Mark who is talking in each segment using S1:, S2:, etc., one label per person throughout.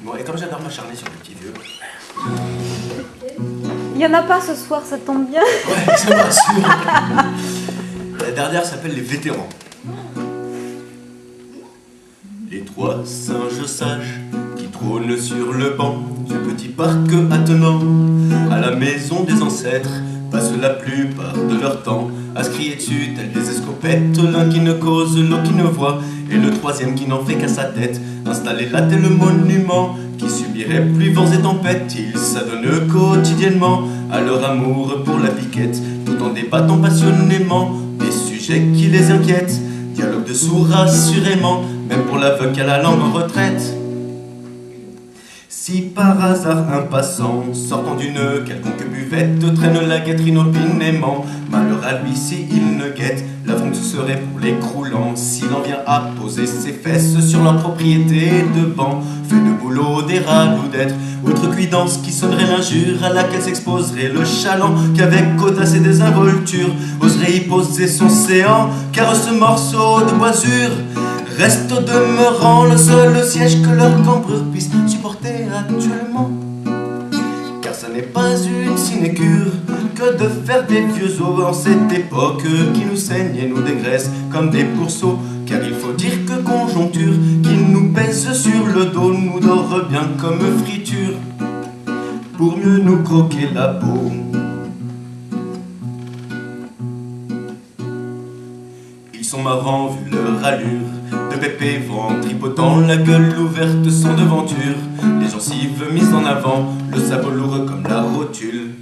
S1: Bon, et comme j'adore m'acharner sur les petits vieux.
S2: Il n'y en a pas ce soir, ça tombe bien.
S1: Ouais, ça me rassure. La dernière s'appelle Les Vétérans. Les trois singes sages qui trônent sur le banc du petit parc attenant à la maison des ancêtres passent la plupart de leur temps à se crier dessus tels des escopettes. L'un qui ne cause, l'autre qui ne voit, et le troisième qui n'en fait qu'à sa tête. Installé là tel le monument qui subirait pluies, vents et tempêtes. Ils s'adonnent quotidiennement à leur amour pour la piquette, tout en débattant passionnément des sujets qui les inquiètent. Dialogue de sourds assurément, même pour l'aveugle qui a la langue en retraite. Si par hasard un passant, sortant d'une quelconque buvette, traîne la guêtre inopinément, malheur à lui si il ne guette, la honte serait pour les croulants. S'il en vient à poser ses fesses sur leur propriété de banc, fait de boulot, des ragoûts d'être, outrecuidance qui sonnerait l'injure à laquelle s'exposerait le chaland, qu'avec audace et désinvolture oserait y poser son séant, car ce morceau de boisure reste au demeurant le seul siège que leur cambrure puisse supporter actuellement. Car ça n'est pas une sinécure que de faire des vieux os en cette époque qui nous saigne et nous dégraisse comme des pourceaux. Car il faut dire que conjoncture qui nous pèse sur le dos nous dore bien comme friture pour mieux nous croquer la peau. Ils sont marrants vu leur allure de pépé vent tripotant, la gueule ouverte sans devanture, les gencives mises en avant, le sabot lourd comme la rotule,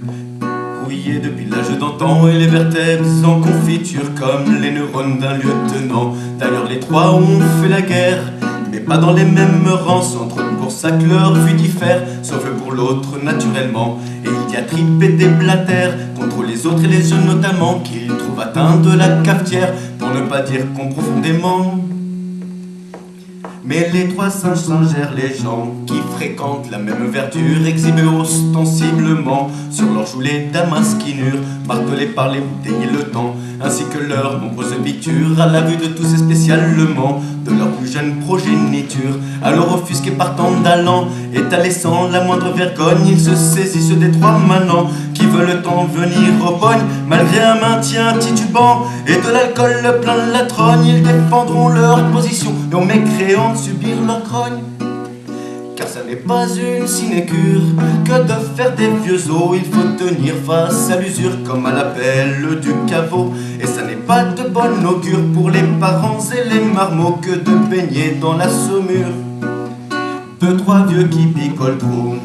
S1: rouillé depuis l'âge d'antan, et les vertèbres en confiture comme les neurones d'un lieutenant. D'ailleurs les trois ont fait la guerre, mais pas dans les mêmes rangs, c'est entre eux pour ça que leur vue diffère, sauf pour l'autre naturellement, et il diatribe et déblatère contre les autres et les jeunes notamment, qu'ils trouvent atteints de la cafetière, pour ne pas dire qu'on profondément. Mais les trois singes singèrent les gens qui fréquentent la même verdure, exhibés ostensiblement sur leurs joues les damasquinures, martelées par les bouteilles et le temps, ainsi que leurs nombreuses pictures, à la vue de tous et spécialement de leur plus jeune progéniture. Alors offusqués partant d'allant, étalés sans la moindre vergogne, ils se saisissent des trois manants qui veulent en venir au pogne, malgré un maintien titubant et de l'alcool plein la trogne. Ils défendront leur position et en mécréant de subir leur grogne. Car ça n'est pas une sinécure que de faire des vieux os, il faut tenir face à l'usure comme à l'appel du caveau. Et ça n'est pas de bon augure pour les parents et les marmots que de baigner dans la saumure. Deux, trois vieux qui picolent trop